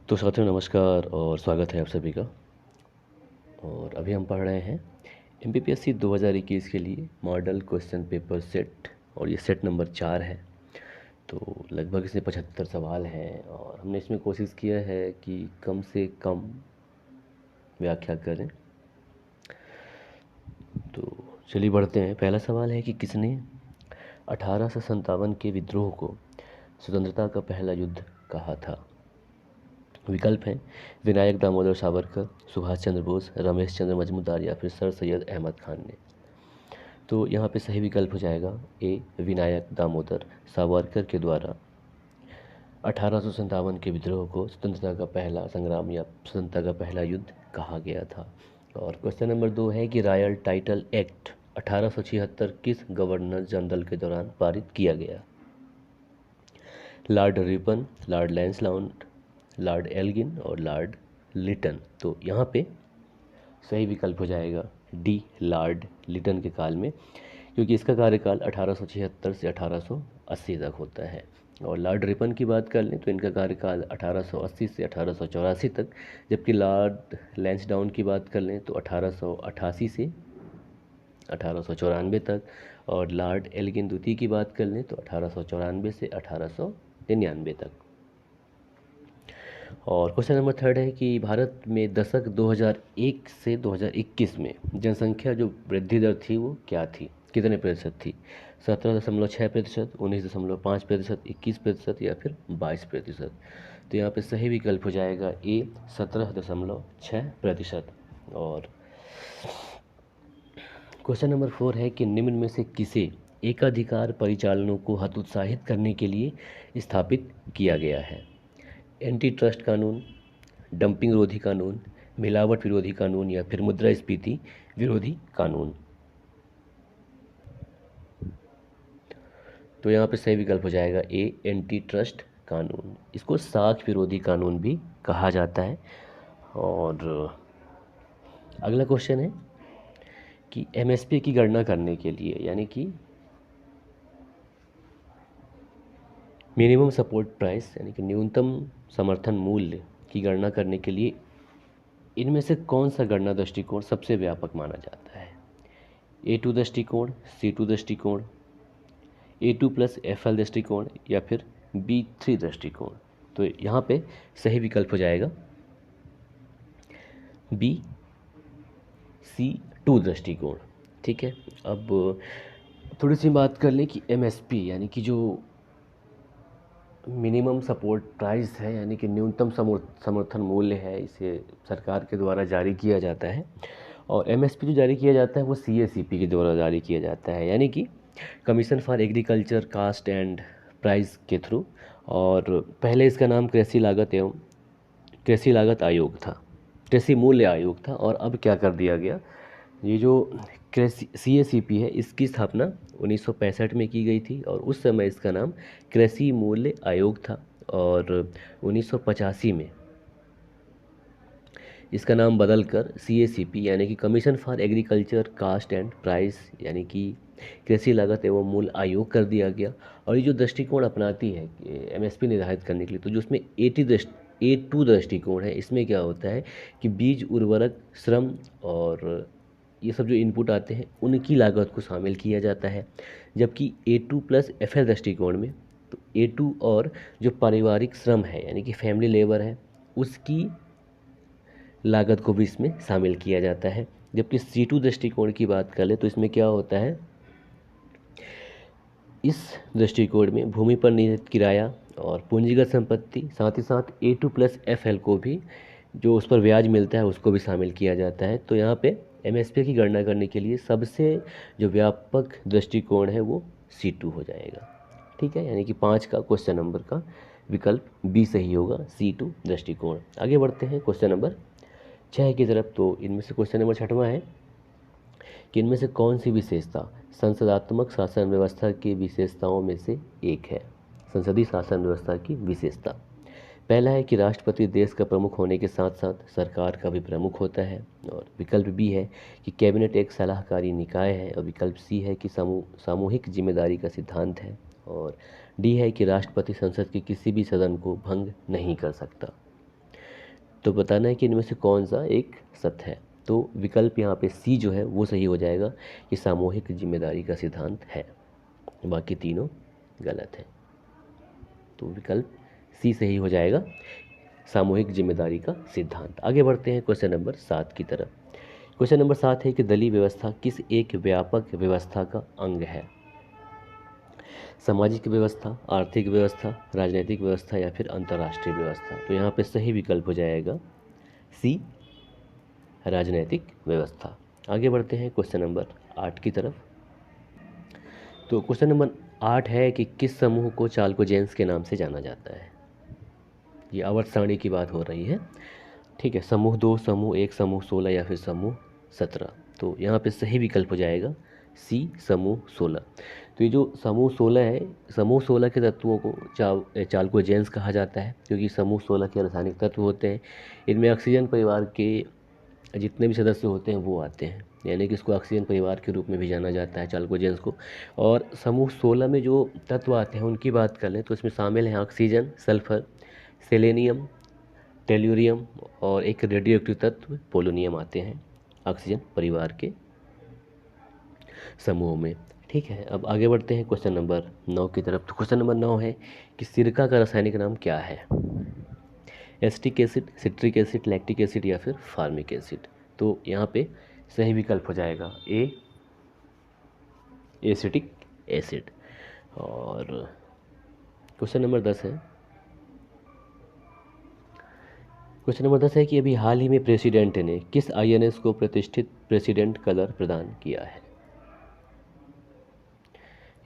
तो साथियों नमस्कार और स्वागत है आप सभी का। और अभी हम पढ़ रहे हैं एमपीपीएससी 2021 के लिए मॉडल क्वेश्चन पेपर सेट, और ये सेट नंबर 4 है। तो लगभग इसमें 75 सवाल हैं और हमने इसमें कोशिश किया है कि कम से कम व्याख्या करें। तो चलिए बढ़ते हैं। पहला सवाल है कि किसने 1857 के विद्रोह को स्वतंत्रता का पहला युद्ध कहा था। विकल्प हैं विनायक दामोदर सावरकर, सुभाष चंद्र बोस, रमेश चंद्र मजूमदार या फिर सर सैयद अहमद खान ने। तो यहाँ पे सही विकल्प हो जाएगा ए, विनायक दामोदर सावरकर के द्वारा 1857 के विद्रोह को स्वतंत्रता का पहला संग्राम या स्वतंत्रता का पहला युद्ध कहा गया था। और क्वेश्चन नंबर 2 है कि रॉयल टाइटल एक्ट 1876 किस गवर्नर जनरल के दौरान पारित किया गया। Lord Ripon, lord Lansdowne, lord Elgin और लॉर्ड लिटन। तो यहाँ पे सही विकल्प हो जाएगा डी, लॉर्ड लिटन के काल में, क्योंकि इसका कार्यकाल 1876 से 1880 तक होता है। और लॉर्ड रिपन की बात कर लें तो इनका कार्यकाल 1880 से 1884 तक, जबकि लॉर्ड लैंसडाउन की बात कर लें तो 1888 से 1894 तक, और लॉर्ड एल्गिन द्वितीय की बात कर लें तो 1894 से 1899 तक। और क्वेश्चन नंबर 3 है कि भारत में दशक 2001 से 2021 में जनसंख्या जो वृद्धि दर थी वो क्या थी, कितने प्रतिशत थी। 17.6%, 19.5%, 21% या फिर 22%। तो यहाँ पे सही विकल्प हो जाएगा ए, 17.6%। और क्वेश्चन नंबर 4 है कि निम्न में से किसे एकाधिकार परिचालनों को हतोत्साहित करने के लिए स्थापित किया गया है। एंटी ट्रस्ट कानून, डंपिंग विरोधी कानून, मिलावट विरोधी कानून या फिर मुद्रास्फीति विरोधी कानून। तो यहाँ पे सही विकल्प हो जाएगा ए, एंटी ट्रस्ट कानून। इसको साख विरोधी कानून भी कहा जाता है। और अगला क्वेश्चन है कि एमएसपी की गणना करने के लिए, यानी कि मिनिमम सपोर्ट प्राइस यानी कि न्यूनतम समर्थन मूल्य की गणना करने के लिए इनमें से कौन सा गणना दृष्टिकोण सबसे व्यापक माना जाता है। A2 दृष्टिकोण, C2 दृष्टिकोण, A2+FL दृष्टिकोण या फिर B3 दृष्टिकोण। तो यहाँ पे सही विकल्प हो जाएगा BC2 दृष्टिकोण। ठीक है। अब थोड़ी सी बात कर लें कि MSP यानी कि जो मिनिमम सपोर्ट प्राइस है, यानी कि न्यूनतम समर्थन मूल्य है, इसे सरकार के द्वारा जारी किया जाता है। और MSP जो जारी किया जाता है वो CACP के द्वारा जारी किया जाता है, यानी कि commission for agriculture cost and price के थ्रू। और पहले इसका नाम कृषि लागत आयोग था, कृषि मूल्य आयोग था। और अब क्या कर दिया गया, ये जो कृषि CACP है इसकी स्थापना 1965 में की गई थी और उस समय इसका नाम कृषि मूल्य आयोग था। और 1985 में इसका नाम बदलकर CACP यानी कि commission for agriculture cost and price यानी कि कृषि लागत एवं मूल्य आयोग कर दिया गया। और ये जो दृष्टिकोण अपनाती है MSP निर्धारित करने के लिए, तो जो उसमें A2 दृष्टिकोण है, इसमें क्या होता है कि बीज, उर्वरक, श्रम और ये सब जो इनपुट आते हैं उनकी लागत को शामिल किया जाता है। जबकि A2+FL दृष्टिकोण में तो A2 और जो पारिवारिक श्रम है यानी कि फैमिली लेबर है उसकी लागत को भी इसमें शामिल किया जाता है। जबकि C2 दृष्टिकोण की बात कर ले तो इसमें क्या होता है, इस दृष्टिकोण में भूमि पर निहित किराया और पूंजीगत संपत्ति, साथ ही साथ A2+FL को भी जो उस पर ब्याज मिलता है उसको भी शामिल किया जाता है। तो यहाँ पे MSP की गणना करने के लिए सबसे जो व्यापक दृष्टिकोण है वो C2 हो जाएगा। ठीक है, यानी कि 5 का क्वेश्चन नंबर का विकल्प B सही होगा, C2 दृष्टिकोण। आगे बढ़ते हैं क्वेश्चन नंबर 6 की तरफ। तो इनमें से क्वेश्चन नंबर 6वां है कि इनमें से कौन सी विशेषता संसदात्मक शासन व्यवस्था की विशेषताओं में से एक है। संसदीय शासन व्यवस्था की विशेषता, पहला है कि राष्ट्रपति देश का प्रमुख होने के साथ साथ सरकार का भी प्रमुख होता है। और विकल्प बी है कि कैबिनेट एक सलाहकारी निकाय है। और विकल्प सी है कि सामूहिक जिम्मेदारी का सिद्धांत है। और डी है कि राष्ट्रपति संसद के किसी भी सदन को भंग नहीं कर सकता। तो बताना है कि इनमें से कौन सा एक सत्य है। तो विकल्प यहाँ पे सी जो है वो सही हो जाएगा कि सामूहिक जिम्मेदारी का सिद्धांत है, बाकी तीनों गलत है। तो विकल्प सी सही हो जाएगा, सामूहिक जिम्मेदारी का सिद्धांत। आगे बढ़ते हैं क्वेश्चन नंबर 7 की तरफ। क्वेश्चन नंबर 7 है कि दलीय व्यवस्था किस एक व्यापक व्यवस्था का अंग है? सामाजिक व्यवस्था, आर्थिक व्यवस्था, राजनीतिक व्यवस्था या फिर अंतर्राष्ट्रीय व्यवस्था। तो यहाँ पे सही विकल्प हो जाएगा सी, राजनीतिक व्यवस्था। आगे बढ़ते हैं क्वेश्चन नंबर 8 की तरफ। तो क्वेश्चन नंबर 8 है कि किस समूह को चाल्कोजेंस के नाम से जाना जाता है? ये आवर्त सारणी की बात हो रही है, ठीक है। समूह 2, समूह 1, समूह 16 या फिर समूह 17। तो यहाँ पे सही विकल्प हो जाएगा सी, समूह 16। तो ये जो समूह 16 है, समूह 16 के तत्वों को चाल्कोजेंस कहा जाता है, क्योंकि समूह 16 के रासायनिक तत्व होते हैं। इनमें ऑक्सीजन परिवार के जितने भी सदस्य होते हैं वो आते हैं, यानी कि इसको ऑक्सीजन परिवार के रूप में भी जाना जाता है चाल्कोजेंस को। और समूह 16 में जो तत्व आते हैं उनकी बात कर लें तो इसमें शामिल हैं ऑक्सीजन, सल्फर, सेलेनियम, टेल्यूरियम और एक रेडियो एक्टिव तत्व पोलोनियम आते हैं ऑक्सीजन परिवार के समूह में, ठीक है। अब आगे बढ़ते हैं क्वेश्चन नंबर 9 की तरफ। तो क्वेश्चन नंबर 9 है कि सिरका का रासायनिक नाम क्या है? Acetic acid, citric acid, lactic acid या फिर फार्मिक एसिड। तो यहाँ पे सही विकल्प हो जाएगा ए, एसिटिक एसिड। और क्वेश्चन नंबर 10 है, क्वेश्चन नंबर 10 है कि अभी हाल ही में प्रेसिडेंट ने किस आईएनएस को प्रतिष्ठित प्रेसिडेंट कलर प्रदान किया है?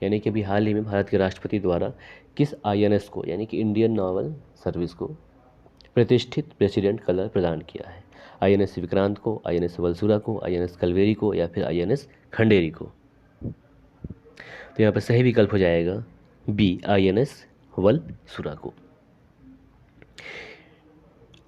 यानी कि अभी हाल ही में भारत के राष्ट्रपति द्वारा किस आईएनएस को, यानी कि इंडियन नावल सर्विस को प्रतिष्ठित प्रेसिडेंट कलर प्रदान किया है? आईएनएस विक्रांत को, आईएनएस वलसुरा को, आईएनएस कलवेरी को या फिर आईएनएस खंडेरी को। तो यहाँ पर सही विकल्प हो जाएगा बी, आईएनएस वलसुरा को।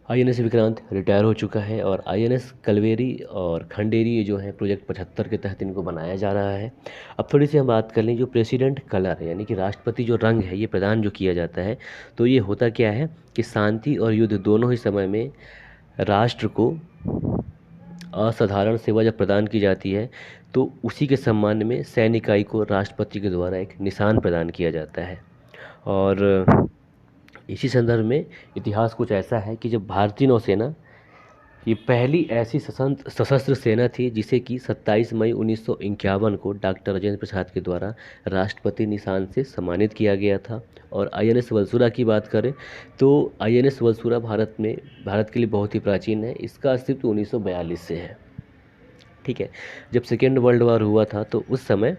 आईएनएस विक्रांत रिटायर हो चुका है और आईएनएस कलवेरी और खंडेरी ये जो है प्रोजेक्ट 75 के तहत इनको बनाया जा रहा है। अब थोड़ी सी हम बात कर लें, जो प्रेसिडेंट कलर यानी कि राष्ट्रपति जो रंग है ये प्रदान जो किया जाता है, तो ये होता क्या है कि शांति और युद्ध दोनों ही समय में राष्ट्र को असाधारण सेवा जब प्रदान की जाती है तो उसी के सम्मान में सैन्य इकाई को राष्ट्रपति के द्वारा एक निशान प्रदान किया जाता है। और इसी संदर्भ में इतिहास कुछ ऐसा है कि जब भारतीय नौसेना ये पहली ऐसी सशस्त्र सेना थी जिसे कि 27 मई 1951 को डॉक्टर राजेंद्र प्रसाद के द्वारा राष्ट्रपति निशान से सम्मानित किया गया था। और आईएनएस वलसुरा की बात करें तो आईएनएस वलसुरा भारत के लिए बहुत ही प्राचीन है, इसका अस्तित्व 1942 से है, ठीक है। जब सेकेंड वर्ल्ड वॉर हुआ था तो उस समय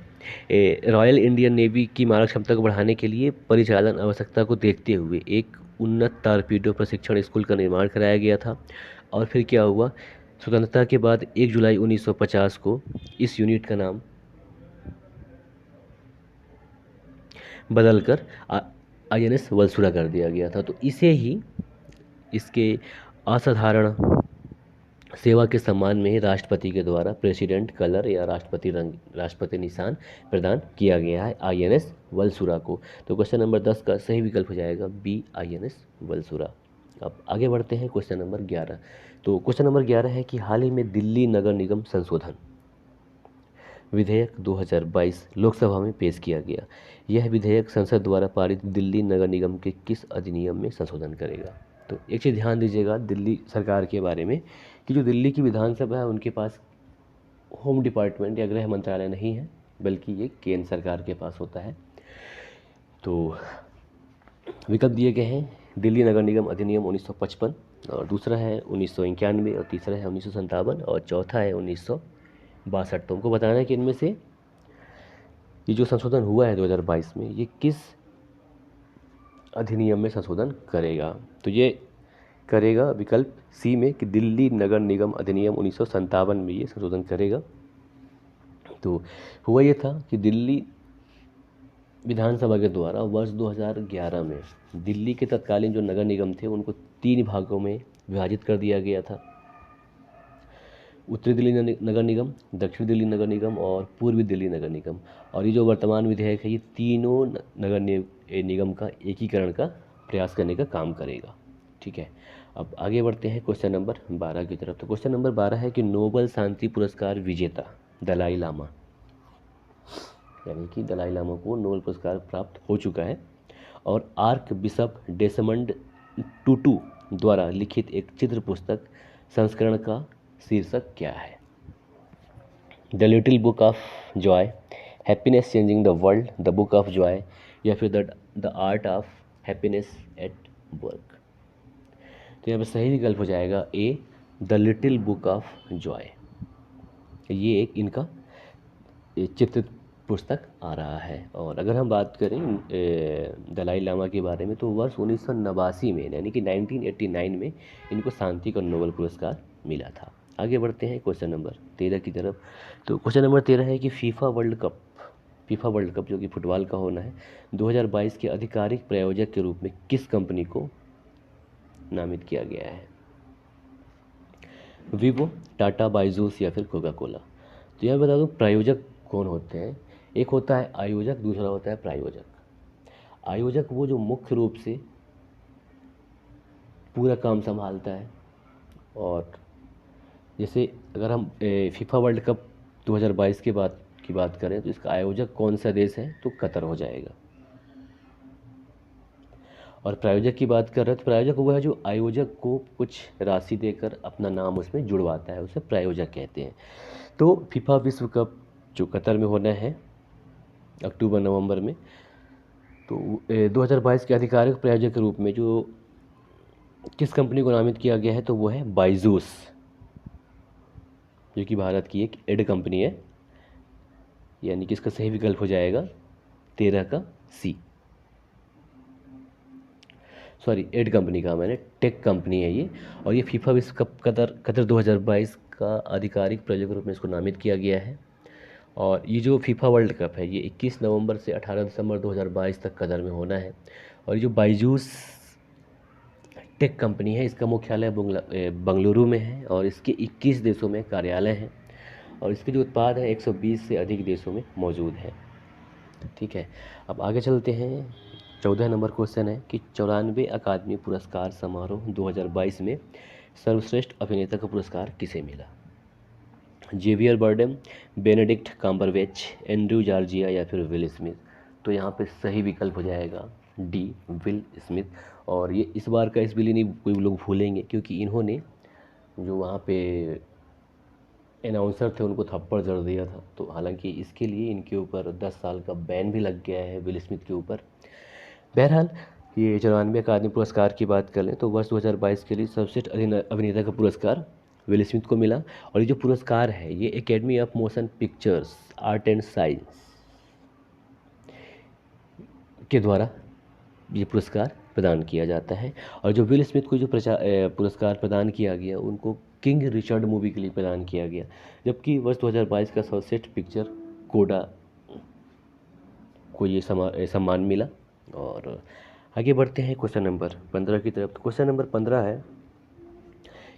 रॉयल इंडियन नेवी की मारक क्षमता को बढ़ाने के लिए परिचालन आवश्यकता को देखते हुए एक उन्नत टॉरपीडो प्रशिक्षण स्कूल का निर्माण कराया गया था। और फिर क्या हुआ, स्वतंत्रता के बाद 1 जुलाई 1950 को इस यूनिट का नाम बदलकर आईएनएस वलसुरा कर दिया गया था। तो इसे ही इसके असाधारण सेवा के सम्मान में राष्ट्रपति के द्वारा प्रेसिडेंट कलर या राष्ट्रपति रंग, राष्ट्रपति निशान प्रदान किया गया है आईएनएस वलसुरा को। तो क्वेश्चन नंबर 10 का सही विकल्प हो जाएगा बी, आईएनएस वलसुरा। अब आगे बढ़ते हैं क्वेश्चन नंबर 11। तो क्वेश्चन नंबर 11 है कि हाल ही में दिल्ली नगर निगम संशोधन विधेयक 2022 लोकसभा में पेश किया गया। यह विधेयक संसद द्वारा पारित दिल्ली नगर निगम के किस अधिनियम में संशोधन करेगा? तो एक चीज़ ध्यान दीजिएगा दिल्ली सरकार के बारे में कि जो दिल्ली की विधानसभा है उनके पास होम डिपार्टमेंट या गृह मंत्रालय नहीं है, बल्कि ये केंद्र सरकार के पास होता है। तो विकल्प दिए गए हैं दिल्ली नगर निगम अधिनियम 1955, और दूसरा है 1991, और तीसरा है 1957, और चौथा है 1962। तो हमको बताना है कि इनमें से ये जो संशोधन हुआ है 2022 में ये किस अधिनियम में संशोधन करेगा? तो ये करेगा विकल्प सी में कि दिल्ली नगर निगम अधिनियम 1957 में ये संशोधन करेगा। तो हुआ ये था कि दिल्ली विधानसभा के द्वारा वर्ष 2011 में दिल्ली के तत्कालीन जो नगर निगम थे उनको 3 भागों में विभाजित कर दिया गया था, उत्तरी दिल्ली नगर निगम, दक्षिण दिल्ली नगर निगम और पूर्वी दिल्ली नगर निगम। और ये जो वर्तमान विधेयक है ये तीनों नगर निगम का एकीकरण का प्रयास करने का काम करेगा, ठीक है। अब आगे बढ़ते हैं क्वेश्चन नंबर 12 की तरफ। तो क्वेश्चन नंबर 12 है कि नोबेल शांति पुरस्कार विजेता दलाई लामा, यानी कि दलाई लामा को नोबेल पुरस्कार प्राप्त हो चुका है, और आर्क बिशप डेसमंड टूटू द्वारा लिखित एक चित्र पुस्तक संस्करण का शीर्षक क्या है? The little book of joy, happiness changing the world, the book of joy, या फिर the art of happiness at work. तो यहाँ पर सही विकल्प हो जाएगा A, the little book of joy. ये एक इनका चित्र पुस्तक आ रहा है। और अगर हम बात करें दलाई लामा के बारे में, तो वर्ष 1989 में, यानी कि 1989 में इनको शांति का नोबेल पुरस्कार मिला था। आगे बढ़ते हैं क्वेश्चन नंबर 13 की तरफ। तो क्वेश्चन नंबर 13 है कि फीफा वर्ल्ड कप जो कि फुटबॉल का होना है, 2022 के आधिकारिक प्रायोजक के रूप में किस कंपनी को नामित किया गया है? वीवो, टाटा, बायजूस या फिर कोका कोला। तो यह बता दूं प्रायोजक कौन होते हैं। एक होता है आयोजक, दूसरा होता है प्रायोजक। आयोजक वो जो मुख्य रूप से पूरा काम संभालता है, और जैसे अगर हम फीफा वर्ल्ड कप 2022 की बात करें, तो इसका आयोजक कौन सा देश है, तो कतर हो जाएगा। और प्रायोजक की बात कर रहे हैं, तो प्रायोजक वो है जो आयोजक को कुछ राशि देकर अपना नाम उसमें जुड़वाता है, उसे प्रायोजक कहते हैं। तो फीफा विश्व कप जो कतर में होना है अक्टूबर नवंबर में, तो 2022 के आधिकारिक प्रायोजक के रूप में जो किस कंपनी को नामित किया गया है, तो वो है बायजूस, जो कि भारत की एक एड कंपनी है, यानी कि इसका सही विकल्प हो जाएगा 13 का सी। सॉरी, एड कंपनी का मैंने, टेक कंपनी है ये। और ये फीफा विश्व कप कतर 2022 का आधिकारिक प्रायोजक के रूप में इसको नामित किया गया है। और ये जो फीफा वर्ल्ड कप है, ये 21 नवंबर से 18 दिसंबर 2022 तक कतर में होना है। और ये जो बायजूस टेक कंपनी है, इसका मुख्यालय बंगलुरु में है, और इसके 21 देशों में कार्यालय हैं, और इसके जो उत्पाद हैं 120 से अधिक देशों में मौजूद हैं। ठीक है, अब आगे चलते हैं। 14 नंबर क्वेश्चन है कि 94 अकादमी पुरस्कार समारोह 2022 में सर्वश्रेष्ठ अभिनेता का पुरस्कार किसे मिला? Javier Bardem, Benedict Cumberbatch, Andrew Georgia या फिर विल स्मिथ। तो यहाँ पे सही विकल्प हो जाएगा डी, विल स्मिथ। और ये इस बार का इसलिए नहीं कोई लोग भूलेंगे, क्योंकि इन्होंने जो वहाँ पे अनाउंसर थे उनको थप्पड़ जड़ दिया था। तो हालांकि इसके लिए इनके ऊपर 10 साल का बैन भी लग गया है विल स्मिथ के ऊपर। बहरहाल, ये 94 अकादमी पुरस्कार की बात कर लें, तो वर्ष 2022 के लिए सर्वश्रेष्ठ अभिनेता का पुरस्कार विल स्मिथ को मिला। और ये जो पुरस्कार है, ये academy of motion pictures art and science के द्वारा ये पुरस्कार प्रदान किया जाता है। और जो विल स्मिथ को जो पुरस्कार प्रदान किया गया, उनको किंग रिचर्ड मूवी के लिए प्रदान किया गया, जबकि वर्ष 2022 का सर्वश्रेष्ठ पिक्चर कोडा को ये सम्मान मिला। और आगे बढ़ते हैं क्वेश्चन नंबर 15 की तरफ। क्वेश्चन नंबर 15 है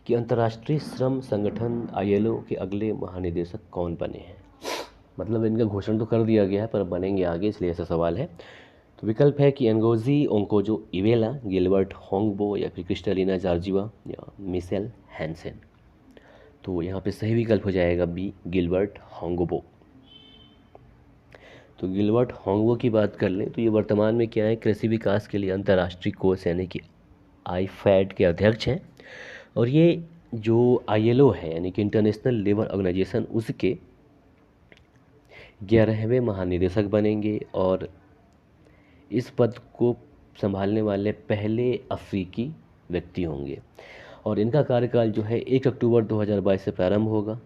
कि अंतर्राष्ट्रीय श्रम संगठन ILO के अगले महानिदेशक कौन बने हैं? मतलब इनका घोषणा तो कर दिया गया है, पर बनेंगे आगे, इसलिए ऐसा सवाल है। तो विकल्प है कि एंगोजी ओंकोजो इवेला, गिलबर्ट होंगबो या फिर क्रिस्टलिना जॉर्जिवा या मिशेल हैंसेन। तो यहाँ पे सही विकल्प हो जाएगा बी, गिलबर्ट होंगबो। तो गिलबर्ट होंगबो की बात कर लें, तो ये वर्तमान में क्या है, कृषि विकास के लिए अंतर्राष्ट्रीय कोष यानी कि IFAD के अध्यक्ष हैं। और ये जो ILO है, यानी कि इंटरनेशनल लेबर ऑर्गेनाइजेशन, उसके 11वें महानिदेशक बनेंगे, और इस पद को संभालने वाले पहले अफ्रीकी व्यक्ति होंगे। और इनका कार्यकाल जो है 1 अक्टूबर 2022 से प्रारंभ होगा।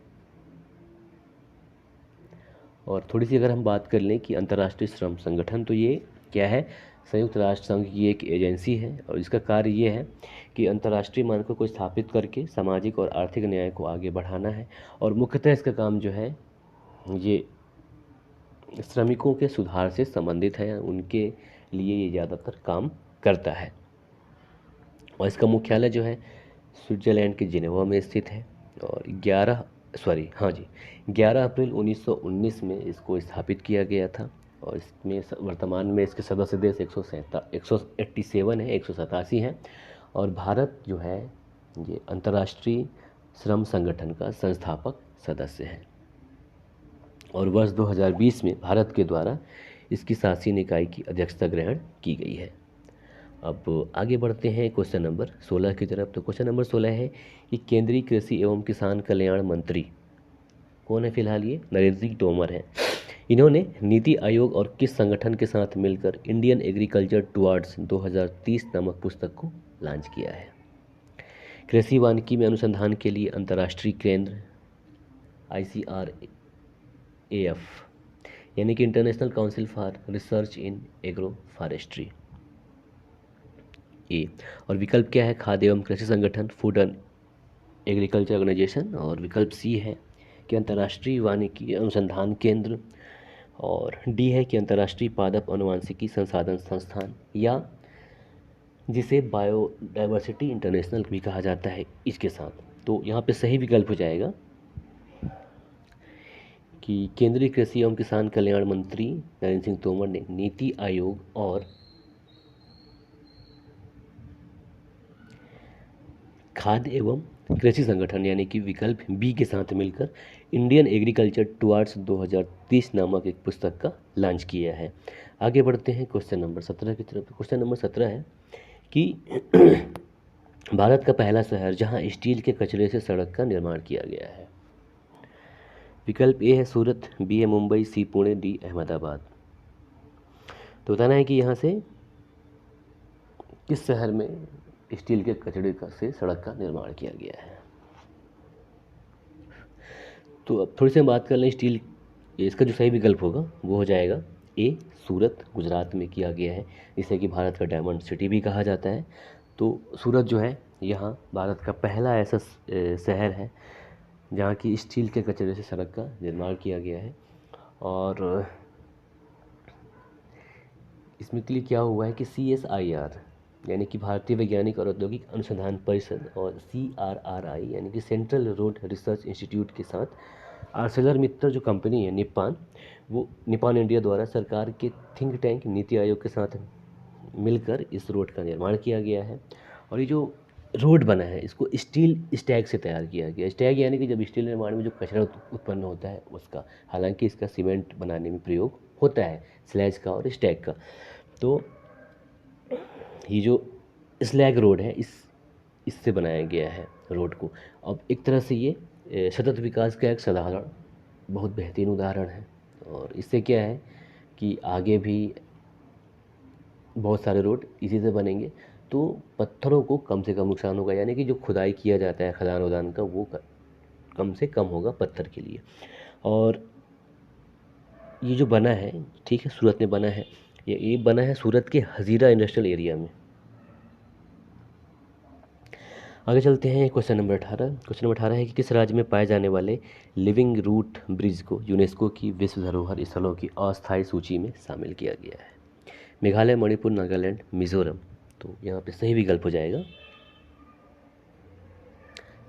और थोड़ी सी अगर हम बात कर लें कि अंतर्राष्ट्रीय श्रम संगठन, तो ये क्या है, संयुक्त राष्ट्र संघ की एक एजेंसी है, और इसका कार्य ये है कि अंतर्राष्ट्रीय मानकों को स्थापित करके सामाजिक और आर्थिक न्याय को आगे बढ़ाना है। और मुख्यतः इसका काम जो है, ये श्रमिकों के सुधार से संबंधित है, उनके लिए ये ज़्यादातर काम करता है। और इसका मुख्यालय जो है स्विट्ज़रलैंड के जिनेवा में स्थित है। और 11 अप्रैल 1919 में इसको स्थापित किया गया था। और इसमें वर्तमान में इसके सदस्य देश 187 है, 187 हैं। और भारत जो है ये अंतर्राष्ट्रीय श्रम संगठन का संस्थापक सदस्य है और वर्ष 2020 में भारत के द्वारा इसकी शासी निकाय की अध्यक्षता ग्रहण की गई है। अब आगे बढ़ते हैं क्वेश्चन नंबर 16 की तरफ। तो क्वेश्चन नंबर 16 है कि केंद्रीय कृषि एवं किसान कल्याण मंत्री कौन है फिलहाल? ये नरेंद्र सिंह तोमर है। इन्होंने नीति आयोग और किस संगठन के साथ मिलकर इंडियन एग्रीकल्चर टुवर्ड्स 2030 नामक पुस्तक को लॉन्च किया है? कृषि वानिकी में अनुसंधान के लिए अंतर्राष्ट्रीय केंद्र ICRAF यानी कि international council for research in agro forestry A. और विकल्प क्या है? खाद्य एवं कृषि संगठन फूड एंड एग्रीकल्चर ऑर्गेनाइजेशन। और विकल्प सी है कि अंतर्राष्ट्रीय वानिकी अनुसंधान केंद्र। और डी है कि अंतर्राष्ट्रीय पादप अनुवांशिकी संसाधन संस्थान या जिसे बायोडाइवर्सिटी इंटरनेशनल भी कहा जाता है इसके साथ। तो यहाँ पे सही विकल्प हो जाएगा कि केंद्रीय कृषि एवं किसान कल्याण मंत्री नरेंद्र सिंह तोमर ने नीति आयोग और खाद्य एवं कृषि संगठन यानी कि विकल्प बी के साथ मिलकर इंडियन एग्रीकल्चर टुवर्ड्स 2030 नामक एक पुस्तक का लॉन्च किया है। आगे बढ़ते हैं क्वेश्चन नंबर 17 की तरफ। क्वेश्चन नंबर 17 है कि भारत का पहला शहर जहां स्टील के कचरे से सड़क का निर्माण किया गया है। विकल्प ए है सूरत, बी है मुंबई, सी पुणे, डी अहमदाबाद। तो बताना है कि यहाँ से किस शहर में स्टील के कचरे का से सड़क का निर्माण किया गया है। तो अब थोड़ी सी हम बात कर लें स्टील, इसका जो सही विकल्प होगा वो हो जाएगा ए सूरत, गुजरात में किया गया है, जिसे कि भारत का डायमंड सिटी भी कहा जाता है। तो सूरत जो है यहाँ भारत का पहला ऐसा शहर है जहाँ की स्टील के कचरे से सड़क का निर्माण किया गया है। और इसमें के लिए क्या हुआ है कि CSIR यानी कि भारतीय वैज्ञानिक और औद्योगिक अनुसंधान परिषद और CRRI यानी कि सेंट्रल रोड रिसर्च इंस्टीट्यूट के साथ आर्सेलर मित्तल जो कंपनी है निप्पॉन इंडिया द्वारा सरकार के थिंक टैंक नीति आयोग के साथ मिलकर इस रोड का निर्माण किया गया है। और ये जो रोड बना है इसको स्टील स्टैग से तैयार किया गया। स्टैग यानी कि जब स्टील निर्माण में जो कचरा उत्पन्न होता है उसका, हालांकि इसका सीमेंट बनाने में प्रयोग होता है स्लैज का और स्टैग का। तो ये जो स्लैग रोड है इससे बनाया गया है रोड को। अब एक तरह से ये सतत विकास का एक साधारण बहुत बेहतरीन उदाहरण है। और इससे क्या है कि आगे भी बहुत सारे रोड इसी से बनेंगे तो पत्थरों को कम से कम नुकसान होगा, यानी कि जो खुदाई किया जाता है खदान वदान का वो कम से कम होगा पत्थर के लिए। और ये जो बना है, ठीक है, सूरत में बना है, ये बना है सूरत के हजीरा इंडस्ट्रियल एरिया में। आगे चलते हैं क्वेश्चन नंबर 18। क्वेश्चन नंबर 18 है कि किस राज्य में पाए जाने वाले लिविंग रूट ब्रिज को यूनेस्को की विश्व धरोहर स्थलों की अस्थायी सूची में शामिल किया गया है? मेघालय, मणिपुर, नागालैंड, मिजोरम। तो यहाँ पे सही विकल्प हो जाएगा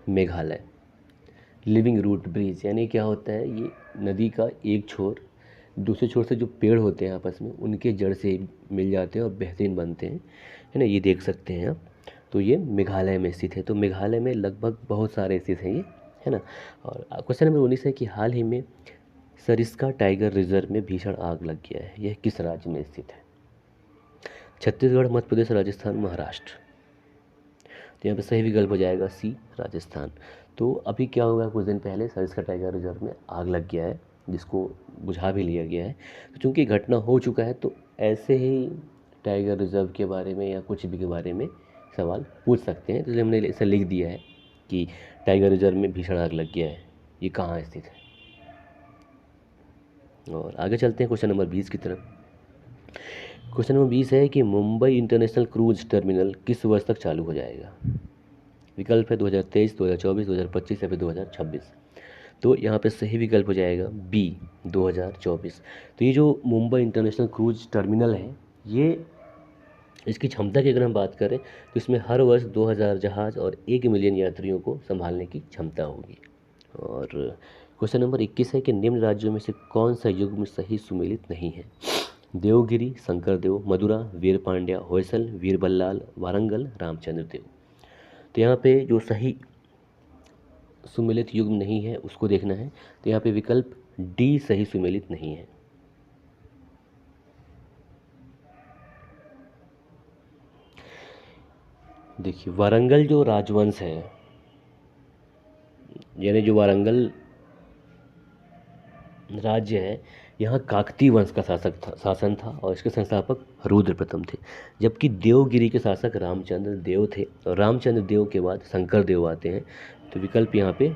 मेघालय। लिविंग रूट ब्रिज यानी क्या होता है, ये नदी का एक छोर दूसरे छोर से जो पेड़ होते हैं आपस में उनके जड़ से मिल जाते हैं और बेहतरीन बनते हैं, है ना, ये देख सकते हैं आप। तो ये मेघालय में स्थित है। तो मेघालय में लगभग बहुत सारे स्थित हैं ये, है ना। और क्वेश्चन नंबर 19 है कि हाल ही में सरिस्का टाइगर रिजर्व में भीषण आग लग गया है, यह किस राज्य में स्थित है? छत्तीसगढ़, मध्य प्रदेश, राजस्थान, महाराष्ट्र। तो यहाँ पे सही विकल्प हो जाएगा सी राजस्थान। तो अभी क्या हुआ, कुछ दिन पहले सरिस्का टाइगर रिजर्व में आग लग गया है जिसको बुझा भी लिया गया है। तो चूँकि घटना हो चुका है तो ऐसे ही टाइगर रिजर्व के बारे में या कुछ भी के बारे में सवाल पूछ सकते हैं। तो इसलिए हमने इसे लिख दिया है कि टाइगर रिजर्व में भीषण आग लग गया है, ये कहाँ स्थित है। और आगे चलते हैं क्वेश्चन नंबर 20 की तरफ। क्वेश्चन नंबर 20 है कि मुंबई इंटरनेशनल क्रूज टर्मिनल किस वर्ष तक चालू हो जाएगा? विकल्प है 2023, 2024, 2025 या फिर 2026। तो यहाँ पे सही विकल्प हो जाएगा बी 2024। तो ये जो मुंबई इंटरनेशनल क्रूज टर्मिनल है, ये इसकी क्षमता की अगर हम बात करें तो इसमें हर वर्ष 2000 जहाज़ और 1 मिलियन यात्रियों को संभालने की क्षमता होगी। और क्वेश्चन नंबर 21 है कि निम्न राज्यों में से कौन सा युग्म सही सुमेलित नहीं है? देवगिरी, शंकरदेव, मदुरा, वीर पांड्या, होयसल, वीर बल्लाल, वारंगल, रामचंद्र देव। तो यहाँ पे जो सही सुमेलित युग्म नहीं है उसको देखना है। तो यहाँ पे विकल्प डी सही सुमेलित नहीं है। देखिए वारंगल जो राजवंश है, यानी जो वारंगल राज्य है, यहाँ काकतीय वंश का शासन था और इसके संस्थापक रुद्र प्रथम थे। जबकि देवगिरी के शासक रामचंद्र देव थे और रामचंद्र देव के बाद शंकर देव आते हैं। तो विकल्प यहाँ पे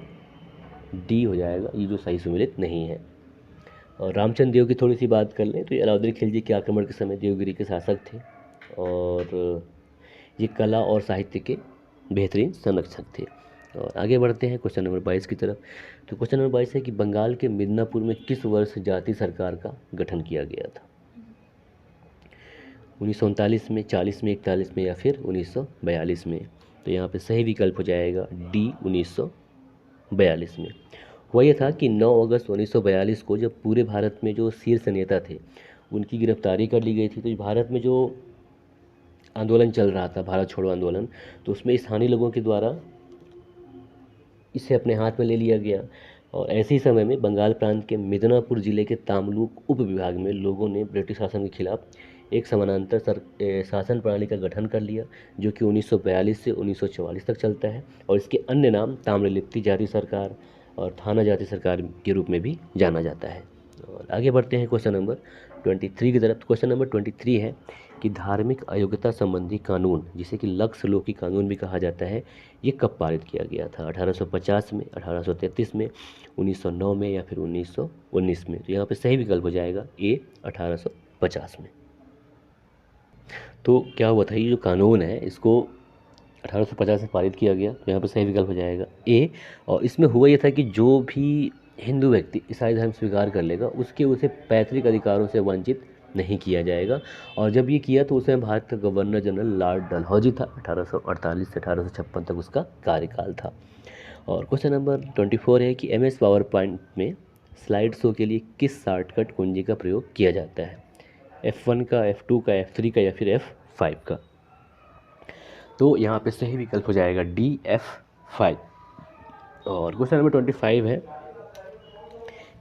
डी हो जाएगा, ये जो सही सुमेलित नहीं है। और रामचंद्र देव की थोड़ी सी बात कर लें तो ये अलाउद्दीन खिलजी के आक्रमण के समय देवगिरी के शासक थे और ये कला और साहित्य के बेहतरीन संरक्षक थे। और आगे बढ़ते हैं क्वेश्चन नंबर 22 की तरफ। तो क्वेश्चन नंबर 22 है कि बंगाल के मिदनापुर में किस वर्ष जाति सरकार का गठन किया गया था? 1939 में, 40 में, 41 में या फिर 1942 में? तो यहाँ पे सही विकल्प हो जाएगा डी 1942 में। हुआ यह था कि 9 अगस्त 1942 को जब पूरे भारत में जो शीर्ष नेता थे उनकी गिरफ्तारी कर ली गई थी। तो भारत में जो आंदोलन चल रहा था, भारत छोड़ो आंदोलन, तो उसमें स्थानीय लोगों के द्वारा इसे अपने हाथ में ले लिया गया। और ऐसे ही समय में बंगाल प्रांत के मिदनापुर जिले के तामलुक उप विभाग में लोगों ने ब्रिटिश शासन के खिलाफ एक समानांतर शासन प्रणाली का गठन कर लिया, जो कि 1942 से 1944 तक चलता है। और इसके अन्य नाम ताम्रलिप्ति जाति सरकार और थाना जाति सरकार के रूप में भी जाना जाता है। और आगे बढ़ते हैं क्वेश्चन नंबर 23 की तरफ। क्वेश्चन नंबर 23 है कि धार्मिक अयोग्यता संबंधी कानून, जिसे कि लक्ष्य कानून भी कहा जाता है, ये कब पारित किया गया था? 1850 में, 1833 में, 1909 में या फिर 1919 में? तो यहाँ पे सही विकल्प हो जाएगा ए 1850 में। तो क्या हुआ था, ये जो कानून है इसको 1850 में पारित किया गया, तो यहाँ पे सही विकल्प हो जाएगा ए। और इसमें हुआ ये था कि जो भी हिंदू व्यक्ति ईसाई धर्म स्वीकार कर लेगा उसे पैतृक अधिकारों से वंचित नहीं किया जाएगा। और जब ये किया तो उस समय भारत का गवर्नर जनरल लॉर्ड डलहौजी था। 1848 से 1856 तक उसका कार्यकाल था। और क्वेश्चन नंबर 24 है कि MS पावर पॉइंट में स्लाइड शो के लिए किस शॉर्टकट कुंजी का प्रयोग किया जाता है? F1 का, F2 का, F3 का या फिर F5 का? तो यहाँ पे सही विकल्प हो जाएगा डी F5। और क्वेश्चन नंबर 25 है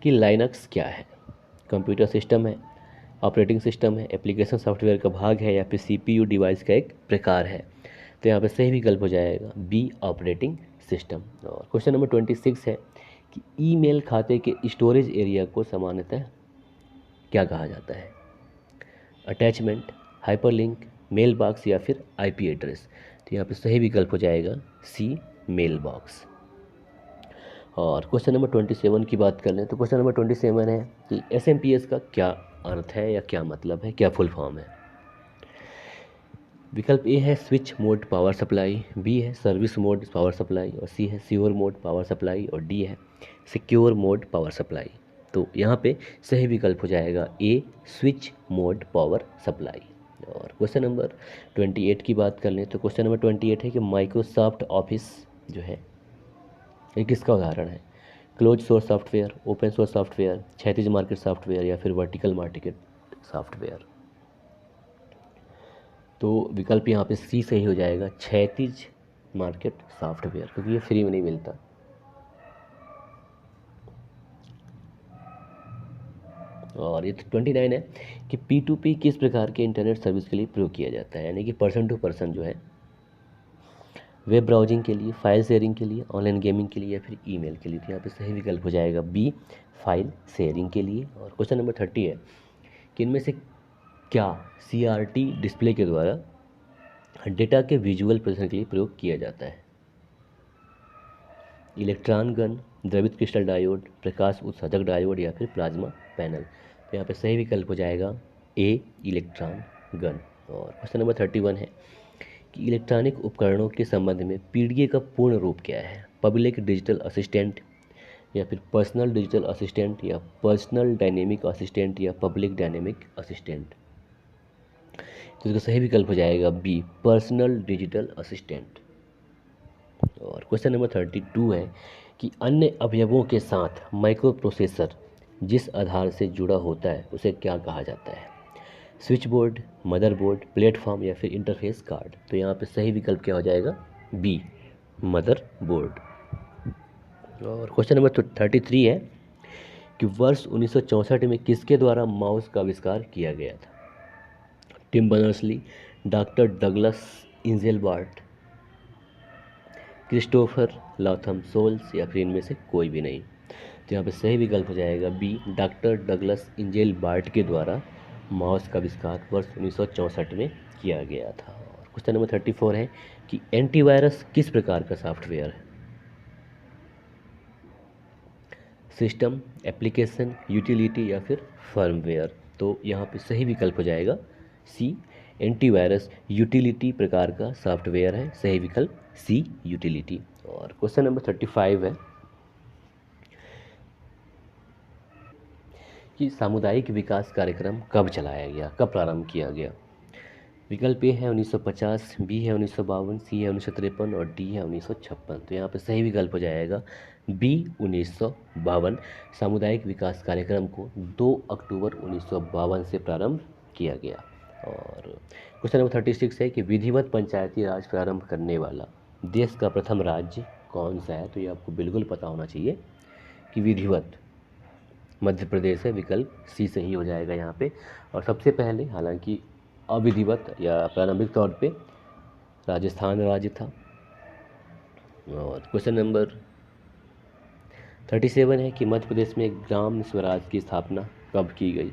कि लाइनक्स क्या है? कंप्यूटर सिस्टम है, ऑपरेटिंग सिस्टम है, एप्लीकेशन सॉफ्टवेयर का भाग है या फिर CPU डिवाइस का एक प्रकार है? तो यहाँ पे सही विकल्प हो जाएगा बी ऑपरेटिंग सिस्टम। और क्वेश्चन नंबर 26 है कि ईमेल खाते के स्टोरेज एरिया को सामान्यतः क्या कहा जाता है? अटैचमेंट, हाइपरलिंक, मेल बॉक्स या फिर IP एड्रेस? तो यहाँ पे सही विकल्प हो जाएगा सी मेल बॉक्स। और क्वेश्चन नंबर 27 की बात कर लें तो क्वेश्चन नंबर 27 है कि SMPS का क्या अर्थ है या क्या मतलब है, क्या फुल फॉर्म है? विकल्प ए है switch mode power supply, B है सर्विस मोड पावर सप्लाई और सी है सिक्योर मोड पावर सप्लाई और डी है सिक्योर मोड पावर सप्लाई। तो यहाँ पे सही विकल्प हो जाएगा A switch mode power supply. और क्वेश्चन नंबर 28 की बात कर लें तो क्वेश्चन नंबर 28 है कि माइक्रोसॉफ्ट ऑफिस जो है ये किसका उदाहरण है? Close source software, open source software, क्षैतिज मार्केट सॉफ्टवेयर या फिर वर्टिकल मार्केट सॉफ्टवेयर? तो विकल्प यहाँ पे सी सही हो जाएगा, क्षैतिज मार्केट सॉफ्टवेयर, क्योंकि ये फ्री में नहीं मिलता। और ये 29 है कि P2P किस प्रकार के इंटरनेट सर्विस के लिए प्रयोग किया जाता है? यानी कि पर्सन टू पर्सन जो है, वेब ब्राउजिंग के लिए, फाइल शेयरिंग के लिए, ऑनलाइन गेमिंग के लिए या फिर ईमेल के लिए? तो यहाँ पे सही विकल्प हो जाएगा बी फाइल शेयरिंग के लिए। और क्वेश्चन नंबर 30 है कि इनमें से क्या CRT डिस्प्ले के द्वारा डेटा के विजुअल प्रदर्शन के लिए प्रयोग किया जाता है? इलेक्ट्रॉन गन, द्रवित क्रिस्टल डायोड, प्रकाश उत्सर्जक डायोड या फिर प्लाज्मा पैनल? तो यहाँ पे सही विकल्प हो जाएगा ए इलेक्ट्रॉन गन। और क्वेश्चन नंबर 31 है कि इलेक्ट्रॉनिक उपकरणों के संबंध में PDA का पूर्ण रूप क्या है? पब्लिक डिजिटल असिस्टेंट या फिर पर्सनल डिजिटल असिस्टेंट या पर्सनल डायनेमिक असिस्टेंट या पब्लिक डायनेमिक असिस्टेंट? तो इसका सही विकल्प हो जाएगा बी पर्सनल डिजिटल असिस्टेंट। और क्वेश्चन नंबर 32 है कि अन्य अवयवों के साथ माइक्रो प्रोसेसर जिस आधार से जुड़ा होता है उसे क्या कहा जाता है? स्विच बोर्ड, मदरबोर्ड, प्लेटफॉर्म या फिर इंटरफेस कार्ड? तो यहाँ पे सही विकल्प क्या हो जाएगा? B mother board. और क्वेश्चन नंबर 33 है कि वर्ष 1964 में किसके द्वारा माउस का आविष्कार किया गया था? Tim Berners-Lee, doctor Douglas Engelbart, Christopher Latham Sholes, या फिर इनमें से कोई भी नहीं। तो यहाँ पे सही विकल्प हो जाएगा बी, डॉक्टर डगलस इंजेलबार्ट के द्वारा माउस का आविष्कार वर्ष 1964 में किया गया था। और क्वेश्चन नंबर 34 है कि एंटीवायरस किस प्रकार का सॉफ्टवेयर है? सिस्टम, एप्लीकेशन, यूटिलिटी, या फिर फर्मवेयर। तो यहाँ पे सही विकल्प हो जाएगा सी, एंटीवायरस यूटिलिटी प्रकार का सॉफ्टवेयर है। सही विकल्प सी, यूटिलिटी। और क्वेश्चन नंबर 35 है कि सामुदायिक विकास कार्यक्रम कब चलाया गया, कब प्रारंभ किया गया? विकल्प ए है 1950, बी है 1952, सी है 1953 और डी है 1956। तो यहाँ पे सही विकल्प हो जाएगा बी, 1952। सामुदायिक विकास कार्यक्रम को 2 अक्टूबर 1952 से प्रारंभ किया गया। और क्वेश्चन नंबर 36 है कि विधिवत पंचायती राज प्रारंभ करने वाला देश का प्रथम राज्य कौन सा है? तो ये आपको बिल्कुल पता होना चाहिए कि विधिवत मध्य प्रदेश है। विकल्प सी सही हो जाएगा यहाँ पे। और सबसे पहले, हालांकि अविधिवत या प्रारंभिक तौर पे, राजस्थान राज्य था। और क्वेश्चन नंबर 37 है कि मध्य प्रदेश में ग्राम स्वराज की स्थापना कब की गई?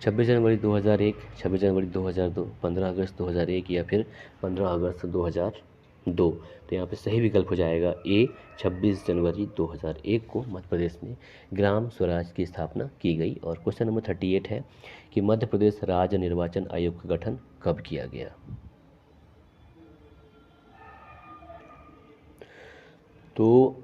26 जनवरी 2001, 26 जनवरी 2002, 15 अगस्त 2001, या फिर 15 अगस्त 2002। तो यहाँ पे सही विकल्प हो जाएगा ए, 26 जनवरी 2001 को मध्य प्रदेश में ग्राम स्वराज की स्थापना की गई। और क्वेश्चन नंबर 38 है कि मध्य प्रदेश राज्य निर्वाचन आयोग का गठन कब किया गया? तो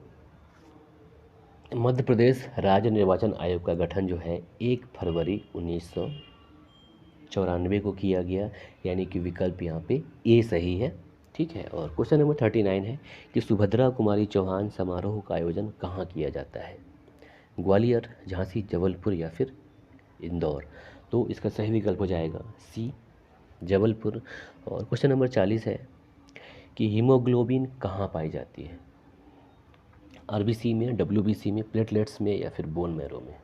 मध्य प्रदेश राज्य निर्वाचन आयोग का गठन जो है 1 फरवरी 1994 को किया गया, यानी कि विकल्प यहाँ पे ए सही है। ठीक है। और क्वेश्चन नंबर 39 है कि सुभद्रा कुमारी चौहान समारोह का आयोजन कहाँ किया जाता है? ग्वालियर, झांसी, जबलपुर, या फिर इंदौर। तो इसका सही विकल्प हो जाएगा सी, जबलपुर। और क्वेश्चन नंबर 40 है कि हीमोग्लोबिन कहाँ पाई जाती है? आरबीसी में, डब्ल्यूबीसी में, प्लेटलेट्स में, या फिर बोन मैरो में।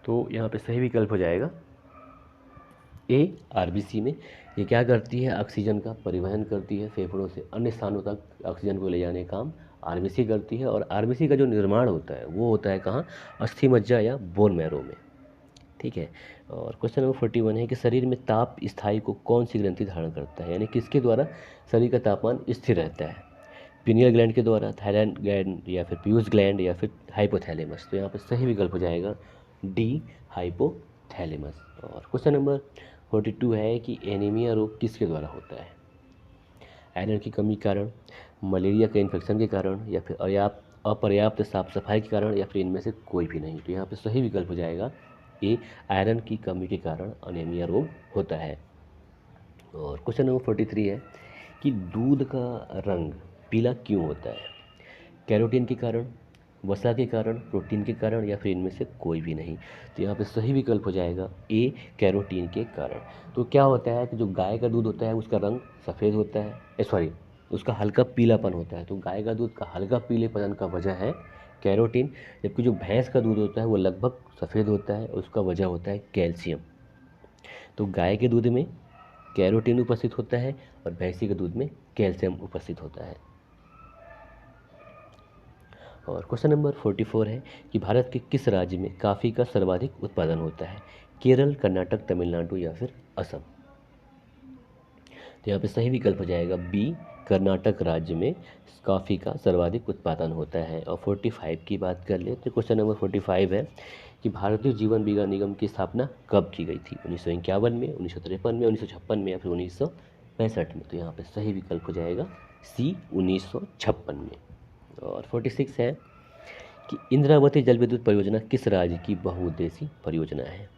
तो यहाँ पे सही विकल्प हो जाएगा ए, आरबीसी में। ये क्या करती है? ऑक्सीजन का परिवहन करती है, फेफड़ों से अन्य स्थानों तक ऑक्सीजन को ले जाने का काम आरबीसी करती है। और आरबीसी का जो निर्माण होता है वो होता है कहाँ? अस्थि मज्जा या बोन मैरो में। ठीक है। और क्वेश्चन नंबर 41 है कि शरीर में ताप स्थायी को कौन सी ग्रंथि धारण करता है, यानी किसके द्वारा शरीर का तापमान स्थिर रहता है? पीनियल ग्लैंड के द्वारा, थायराइड ग्लैंड, या फिर पीयूष ग्लैंड, या फिर हाइपोथैलेमस। तो यहाँ पर सही विकल्प हो जाएगा डी, हाइपोथैलेमस। और क्वेश्चन नंबर 42 है कि एनीमिया रोग किसके द्वारा होता है? आयरन की कमी के कारण, मलेरिया के इन्फेक्शन के कारण, या फिर अपर्याप्त साफ सफाई के कारण, या फिर इनमें से कोई भी नहीं। तो यहाँ पे सही विकल्प हो जाएगा ए, आयरन की कमी के कारण अनीमिया रोग होता है। और क्वेश्चन नंबर 43 है कि दूध का रंग पीला क्यों होता है? कैरोटीन के कारण, वसा के कारण, प्रोटीन के कारण, या फिर इनमें से कोई भी नहीं। तो यहाँ पे सही विकल्प हो जाएगा ए, कैरोटीन के कारण। तो क्या होता है कि जो गाय का दूध होता है उसका रंग सफ़ेद होता है, सॉरी, उसका हल्का पीलापन होता है। तो गाय का दूध का हल्का पीलेपन का वजह है कैरोटीन, जबकि जो भैंस का दूध होता है वो लगभग सफ़ेद होता है, उसका वजह होता है कैल्शियम। तो गाय के दूध में कैरोटीन उपस्थित होता है और भैंसी के दूध में कैल्शियम उपस्थित होता है। और क्वेश्चन नंबर 44 है कि भारत के किस राज्य में कॉफ़ी का सर्वाधिक उत्पादन होता है? केरल, कर्नाटक, तमिलनाडु, या फिर असम। तो यहाँ पे सही विकल्प हो जाएगा बी, कर्नाटक राज्य में कॉफ़ी का सर्वाधिक उत्पादन होता है। और 45 की बात कर ले तो क्वेश्चन नंबर 45 है कि भारतीय जीवन बीमा निगम की स्थापना कब की गई थी? 1951 में, 1953 में, 1956 में, या फिर 1965 में। तो यहाँ पे सही विकल्प हो जाएगा सी, 1956 में। और 46 है कि इंद्रावती जल विद्युत परियोजना किस राज्य की बहुउद्देशीय परियोजना है?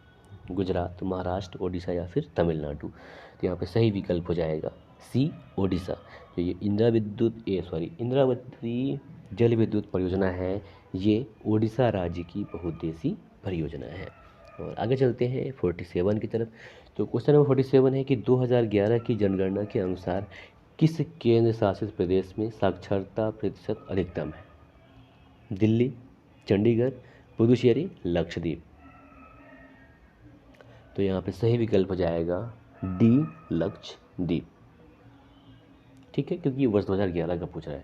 गुजरात, महाराष्ट्र, ओडिशा, या फिर तमिलनाडु। तो यहाँ पे सही विकल्प हो जाएगा सी, ओडिशा। तो ये इंद्रावती जल विद्युत परियोजना है, ये ओडिशा राज्य की बहुउद्देशीय परियोजना है। और आगे चलते हैं 47 की तरफ। तो क्वेश्चन नंबर 47 है कि 2011 की जनगणना के अनुसार किस केंद्र शासित प्रदेश में साक्षरता प्रतिशत अधिकतम है? दिल्ली, चंडीगढ़, पुदुचेरी, लक्षद्वीप। तो यहाँ पे सही विकल्प हो जाएगा डी, लक्षद्वीप। ठीक है, क्योंकि वर्ष 2011 का पूछ रहा है,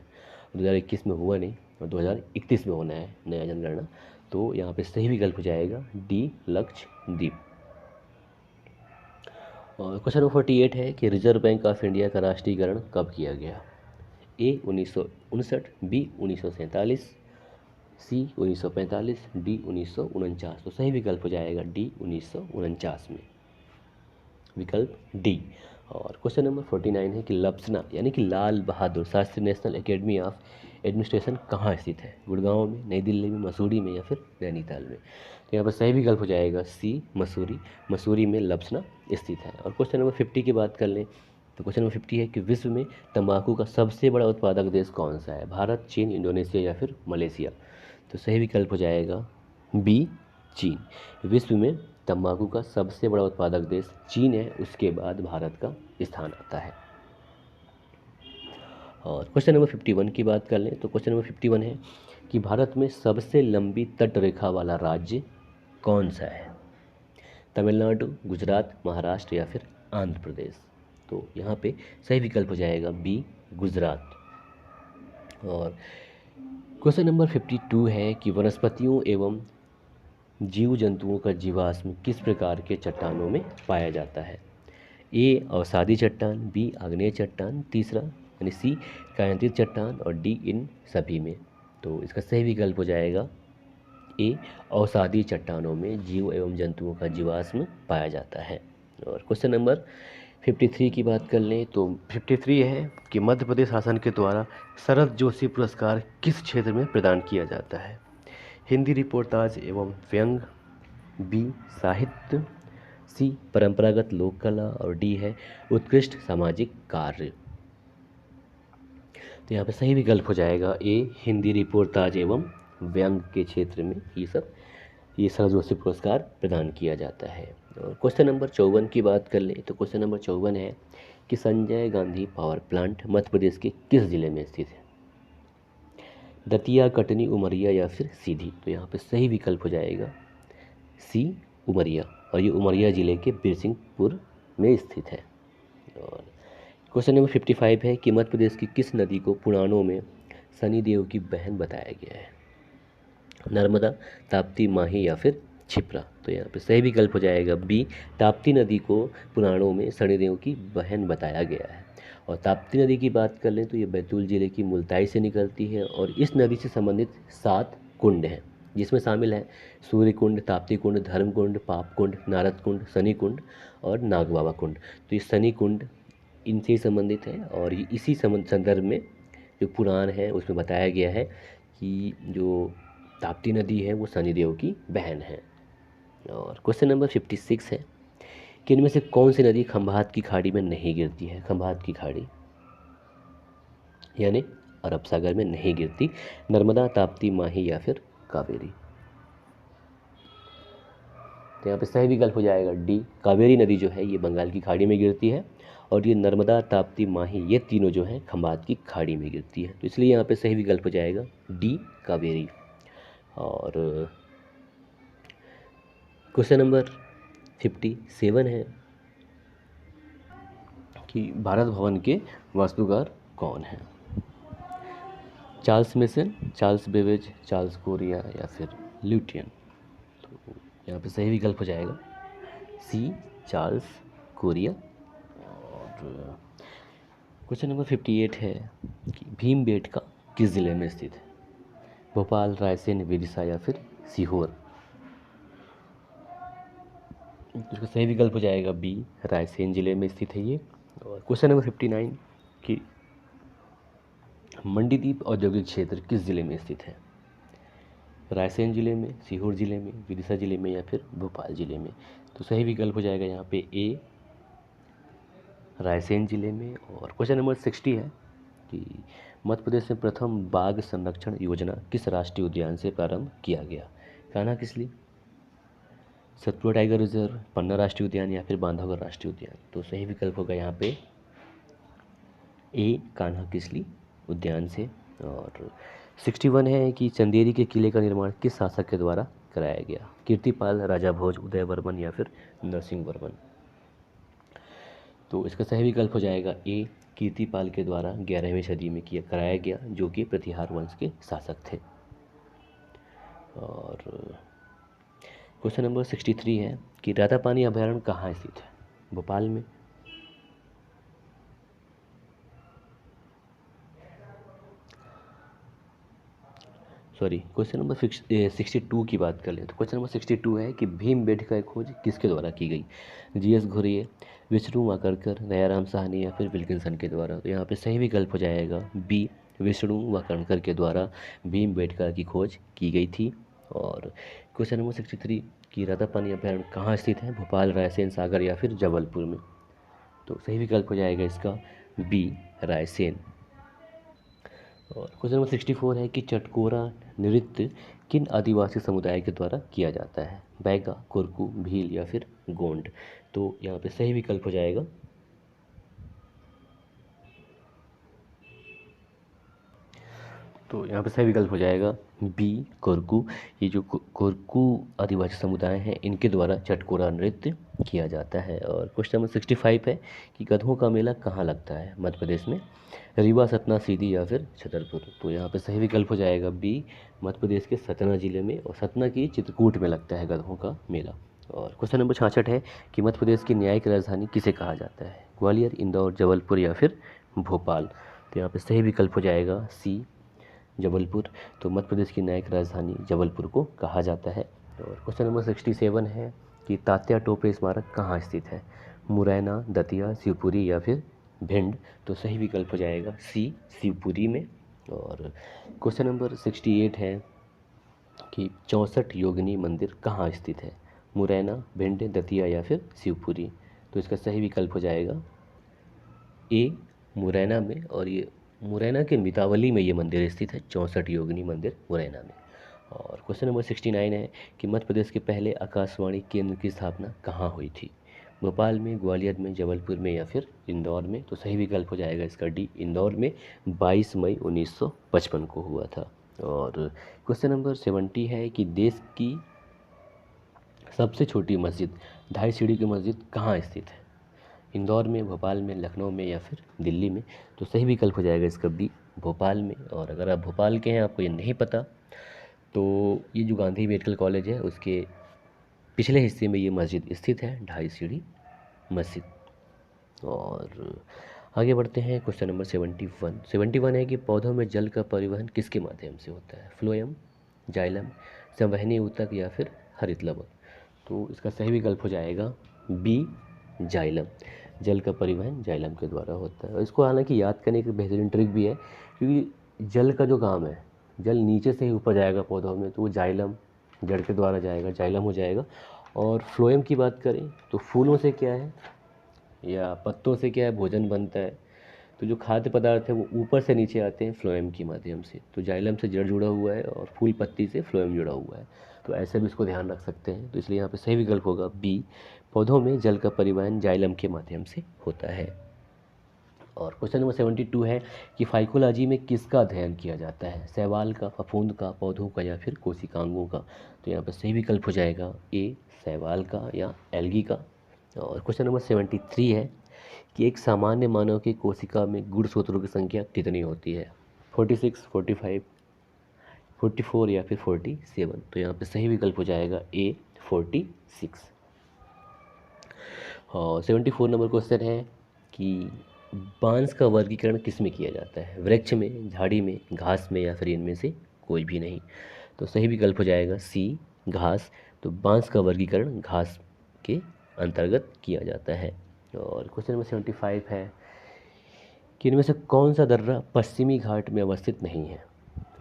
2021 में हुआ नहीं और 2031 में होना है नया जनगणना। तो यहाँ पे सही विकल्प हो जाएगा डी, लक्षद्वीप। और क्वेश्चन नंबर 48 है कि रिजर्व बैंक ऑफ इंडिया का राष्ट्रीयकरण कब किया गया? ए 1959, बी 1947, सी 1945, डी 1949। तो सही विकल्प हो जाएगा डी 1949 में, विकल्प डी। और क्वेश्चन नंबर 49 है कि लप्सना यानी कि Lal Bahadur Shastri national academy of administration कहाँ स्थित है? गुड़गांव में, नई दिल्ली में, मसूरी में या फिर नैनीताल में? तो यहाँ पर सही विकल्प हो जाएगा सी, मसूरी। मसूरी में लप्सना स्थित है। और क्वेश्चन नंबर 50 की बात कर लें तो क्वेश्चन नंबर 50 है कि विश्व में तंबाकू का सबसे बड़ा उत्पादक देश कौन सा है? भारत, चीन, इंडोनेशिया या फिर मलेशिया? तो सही विकल्प हो जाएगा बी, चीन। विश्व में तंबाकू का सबसे बड़ा उत्पादक देश चीन है, उसके बाद भारत का स्थान आता है। और क्वेश्चन नंबर 51 की बात कर लें तो क्वेश्चन नंबर 51 है कि भारत में सबसे लंबी तट रेखा वाला राज्य कौन सा है? तमिलनाडु, गुजरात, महाराष्ट्र या फिर आंध्र प्रदेश? तो यहाँ पे सही विकल्प हो जाएगा बी, गुजरात। और क्वेश्चन नंबर 52 है कि वनस्पतियों एवं जीव जंतुओं का जीवाश्म किस प्रकार के चट्टानों में पाया जाता है? ए अवसादी चट्टान, बी आग्नेय चट्टान, तीसरा यानी सी कायांतित चट्टान और डी इन सभी में? तो इसका सही विकल्प हो जाएगा ए अवसादी चट्टानों में जीव एवं जंतुओं का जीवाश्म पाया जाता है। और क्वेश्चन नंबर 53 की बात कर लें तो 53 है कि मध्य प्रदेश शासन के द्वारा शरद जोशी पुरस्कार किस क्षेत्र में प्रदान किया जाता है? हिंदी रिपोर्टाज एवं व्यंग, बी साहित्य, सी परंपरागत लोक कला और डी है उत्कृष्ट सामाजिक कार्य? तो यहाँ पे सही विकल्प हो जाएगा ए हिंदी रिपोर्टाज एवं व्यंग के क्षेत्र में ये शरद जोशी पुरस्कार प्रदान किया जाता है। और क्वेश्चन नंबर 54 की बात कर लें तो क्वेश्चन नंबर 54 है कि संजय गांधी पावर प्लांट मध्य प्रदेश के किस जिले में स्थित है? दतिया, कटनी, उमरिया या फिर सीधी? तो यहाँ पे सही विकल्प हो जाएगा सी उमरिया, और ये उमरिया जिले के बिरसिंहपुर में स्थित है। और क्वेश्चन नंबर 55 है कि मध्य प्रदेश की किस नदी को पुराणों में शनिदेव की बहन बताया गया है? नर्मदा, ताप्ती, माही या फिर क्षिप्रा? तो यहाँ पे सही विकल्प हो जाएगा बी ताप्ती नदी को पुराणों में शनिदेव की बहन बताया गया है। और ताप्ती नदी की बात कर लें तो ये बैतूल जिले की मुल्ताई से निकलती है और इस नदी से संबंधित 7 कुंड हैं, जिसमें शामिल है सूर्य कुंड, ताप्ती कुंड, धर्म कुंड, पाप कुंड, नारद कुंड, शनि कुंड और नागबाबा कुंड। तो ये शनि कुंड इनसे ही संबंधित है और इसी संदर्भ में जो पुराण है उसमें बताया गया है कि जो ताप्ती नदी है वो शनिदेव की बहन है। और क्वेश्चन नंबर 56 है कि इनमें से कौन सी नदी खंभात की खाड़ी में नहीं गिरती है? खंभात की खाड़ी यानी अरब सागर में नहीं गिरती। नर्मदा, ताप्ती, माही या फिर कावेरी? तो यहाँ पे सही विकल्प हो जाएगा डी कावेरी नदी जो है ये बंगाल की खाड़ी में गिरती है और ये नर्मदा, ताप्ती, माही ये तीनों जो हैं खंभात की खाड़ी में गिरती है। तो इसलिए यहाँ पे सही विकल्प हो जाएगा डी कावेरी। और क्वेश्चन नंबर 57 है कि भारत भवन के वास्तुकार कौन हैं? Charles mason, Charles Babbage, Charles Korea या फिर ल्यूटियन? तो यहाँ पे सही विकल्प हो जाएगा सी चार्ल्स कोरिया। और क्वेश्चन नंबर 58 है कि भीमबेटका किस ज़िले में स्थित है? भोपाल, रायसेन, विदिशा या फिर सीहोर? इसका सही विकल्प हो जाएगा बी रायसेन जिले में स्थित है ये। और क्वेश्चन नंबर 59 कि मंडीदीप औद्योगिक क्षेत्र किस जिले में स्थित है? रायसेन जिले में, सीहोर जिले में, विदिशा जिले में या फिर भोपाल जिले में? तो सही विकल्प हो जाएगा यहाँ पे ए रायसेन जिले में। और क्वेश्चन नंबर 60 है कि मध्य प्रदेश में प्रथम बाघ संरक्षण योजना किस राष्ट्रीय उद्यान से प्रारंभ किया गया? कान्हा किसली, सतपुड़ा टाइगर रिजर्व, पन्ना राष्ट्रीय उद्यान या फिर बांधवगढ़ राष्ट्रीय उद्यान? तो सही विकल्प होगा यहाँ पे ए कान्हा किसली उद्यान से। और 61 है कि चंदेरी के किले का निर्माण किस शासक के द्वारा कराया गया, कीर्तिपाल, राजा भोज, उदय वर्मन या फिर नरसिंह वर्मन। तो इसका सही विकल्प हो जाएगा ए कीर्तिपाल के द्वारा 11वीं सदी में किया कराया गया, जो कि प्रतिहार वंश के शासक थे। और क्वेश्चन नंबर 63 है कि रातापानी अभयारण्य कहाँ स्थित है, भोपाल में। सॉरी, क्वेश्चन नंबर 62 की बात कर लें तो क्वेश्चन नंबर 62 है कि भीमबेटका की खोज किसके द्वारा की गई, जीएस घुरिये, विष्णु वाकरकर, दयाराम साहनी या फिर विल्किंसन के द्वारा। तो यहाँ पे सही विकल्प हो जाएगा बी विष्णु वाकरकर के द्वारा भीमबेटका की खोज की गई थी। और क्वेश्चन नंबर 63 कि रातापानी अभयारण्य कहाँ स्थित है, भोपाल, रायसेन, सागर या फिर जबलपुर में। तो सही विकल्प हो जाएगा इसका बी रायसेन। और क्वेश्चन नंबर 64 है कि चटकोरा नृत्य किन आदिवासी समुदाय के द्वारा किया जाता है, बैगा, कुरकू, भील या फिर गोंड। तो यहाँ पे सही विकल्प हो जाएगा यहाँ पे सही विकल्प हो जाएगा बी कोरकू। ये जो कोरकू आदिवासी समुदाय हैं, इनके द्वारा चटकोरा नृत्य किया जाता है। और क्वेश्चन नंबर 65 है कि गधों का मेला कहाँ लगता है, मध्य प्रदेश में, रीवा, सतना, सीधी या फिर छतरपुर। तो यहाँ पे सही विकल्प हो जाएगा बी मध्य प्रदेश के सतना जिले में, और सतना की चित्रकूट में लगता है गधों का मेला। और क्वेश्चन नंबर 66 है कि मध्य प्रदेश की न्यायिक राजधानी किसे कहा जाता है, ग्वालियर, इंदौर, जबलपुर या फिर भोपाल। तो यहाँ पे सही विकल्प हो जाएगा सी जबलपुर। तो मध्य प्रदेश की न्यायिक राजधानी जबलपुर को कहा जाता है। और क्वेश्चन नंबर 67 है कि तात्या टोपे स्मारक कहाँ स्थित है, मुरैना, दतिया, शिवपुरी या फिर भिंड। तो सही विकल्प हो जाएगा सी शिवपुरी में। और क्वेश्चन नंबर 68 है कि 64 योगिनी मंदिर कहाँ स्थित है, मुरैना, भिंड, दतिया या फिर शिवपुरी। तो इसका सही विकल्प हो जाएगा ए मुरैना में, और ये मुरैना के मितावली में ये मंदिर स्थित है, 64 योगिनी मंदिर मुरैना में। और क्वेश्चन नंबर 69 है कि मध्य प्रदेश के पहले आकाशवाणी केंद्र की स्थापना कहाँ हुई थी, भोपाल में, ग्वालियर में, जबलपुर में या फिर इंदौर में। तो सही विकल्प हो जाएगा इसका डी इंदौर में, 22 मई 1955 को हुआ था। और क्वेश्चन नंबर 70 है कि देश की सबसे छोटी मस्जिद 2.5 सीढ़ी की मस्जिद कहाँ स्थित है, इंदौर में, भोपाल में, लखनऊ में या फिर दिल्ली में। तो सही विकल्प हो जाएगा इसका बी भोपाल में। और अगर आप भोपाल के हैं, आपको ये नहीं पता, तो ये जो गांधी मेडिकल कॉलेज है उसके पिछले हिस्से में ये मस्जिद स्थित है, 2.5 सीढ़ी मस्जिद। और आगे बढ़ते हैं क्वेश्चन नंबर 71 है कि पौधों में जल का परिवहन किसके माध्यम से होता है, फ्लोएम, जाइलम, संवहनी ऊतक या फिर हरित लवण। तो इसका सही विकल्प हो जाएगा बी जाइलम। जल का परिवहन जाइलम के द्वारा होता है। और इसको हालांकि याद करने की बेहतरीन ट्रिक भी है, क्योंकि जल का जो काम है, जल नीचे से ही ऊपर जाएगा पौधों में, तो वो जाइलम जड़ के द्वारा जाएगा, जाइलम हो जाएगा। और फ्लोएम की बात करें तो फूलों से क्या है या पत्तों से क्या है भोजन बनता है, तो जो खाद्य पदार्थ है वो ऊपर से नीचे आते हैं फ्लोएम के माध्यम से। तो जाइलम से जड़ जुड़ा हुआ है और फूल पत्ती से फ्लोएम जुड़ा हुआ है। तो ऐसे भी इसको ध्यान रख सकते हैं। तो इसलिए यहाँ पे सही विकल्प होगा बी, पौधों में जल का परिवहन जाइलम के माध्यम से होता है। और क्वेश्चन नंबर 72 है कि फाइकोलॉजी में किसका अध्ययन किया जाता है, शैवाल का, फफूंद का, पौधों का या फिर कोशिकांगों का। तो यहाँ पर सही विकल्प हो जाएगा ए शैवाल का या एल्गी का। और क्वेश्चन नंबर 73 है कि एक सामान्य मानव की कोशिका में गुणसूत्रों की संख्या कितनी होती है, 46, 45, 44 या फिर 47। तो यहाँ पे सही विकल्प हो जाएगा ए 46। और 74 नंबर क्वेश्चन है कि बांस का वर्गीकरण किस में किया जाता है, वृक्ष में, झाड़ी में, घास में या फिर इनमें से कोई भी नहीं। तो सही विकल्प हो जाएगा सी घास। तो बांस का वर्गीकरण घास के अंतर्गत किया जाता है। और क्वेश्चन नंबर 75 है कि इनमें से कौन सा दर्रा पश्चिमी घाट में अवस्थित नहीं है,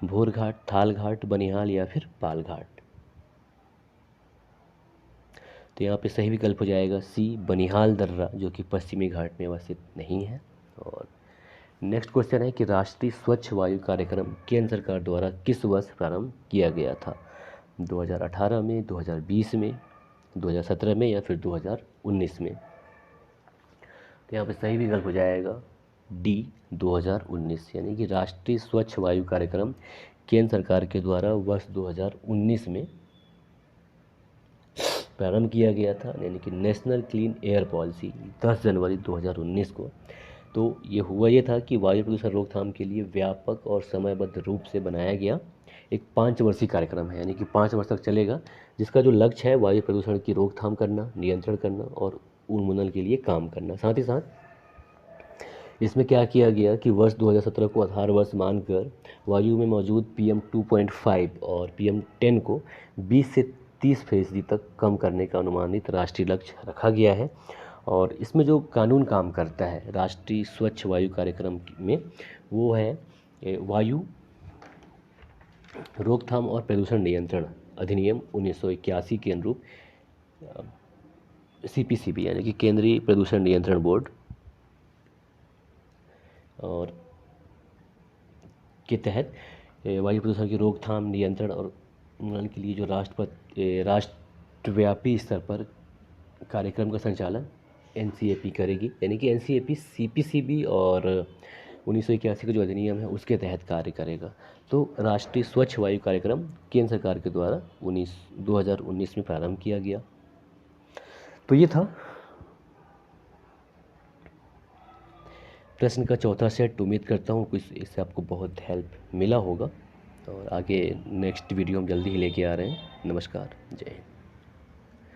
भोर घाट, थाल घाट, बनिहाल या फिर पाल घाट। तो यहाँ पे सही विकल्प हो जाएगा सी बनिहाल दर्रा, जो कि पश्चिमी घाट में अवस्थित नहीं है। और नेक्स्ट क्वेश्चन है कि राष्ट्रीय स्वच्छ वायु कार्यक्रम केंद्र सरकार द्वारा किस वर्ष प्रारंभ किया गया था, 2018 में, 2020 में, 2017 में या फिर 2019 में। तो यहाँ पे सही विकल्प हो जाएगा डी 2019 यानी कि राष्ट्रीय स्वच्छ वायु कार्यक्रम केंद्र सरकार के द्वारा वर्ष 2019 में प्रारंभ किया गया था, यानी कि नेशनल क्लीन एयर पॉलिसी 10 जनवरी 2019 को। तो ये हुआ ये था कि वायु प्रदूषण रोकथाम के लिए व्यापक और समयबद्ध रूप से बनाया गया एक 5 वर्षीय कार्यक्रम है, यानी कि 5 वर्ष तक चलेगा, जिसका जो लक्ष्य है वायु प्रदूषण की रोकथाम करना, नियंत्रण करना और उन्मूलन के लिए काम करना। साथ ही साथ इसमें क्या किया गया कि वर्ष 2017 को आधार वर्ष मानकर वायु में मौजूद PM 2.5 और PM 10 को 20 से 30% तक कम करने का अनुमानित राष्ट्रीय लक्ष्य रखा गया है। और इसमें जो कानून काम करता है राष्ट्रीय स्वच्छ वायु कार्यक्रम में, वो है वायु रोकथाम और प्रदूषण नियंत्रण अधिनियम 1981 के अनुरूप CPCB यानी कि केंद्रीय प्रदूषण नियंत्रण बोर्ड और के तहत वायु प्रदूषण की रोकथाम, नियंत्रण और उन्मूलन के लिए जो राष्ट्रव्यापी स्तर पर कार्यक्रम का संचालन NCAP करेगी, यानी कि NCAP CPCB और 1981 का जो अधिनियम है उसके तहत कार्य करेगा। तो राष्ट्रीय स्वच्छ वायु कार्यक्रम केंद्र सरकार के द्वारा 2019 में प्रारंभ किया गया। तो ये था प्रश्न का चौथा सेट। उम्मीद करता हूँ कुछ इससे आपको बहुत हेल्प मिला होगा और आगे नेक्स्ट वीडियो हम जल्दी ही लेके आ रहे हैं। नमस्कार, जय हिंद।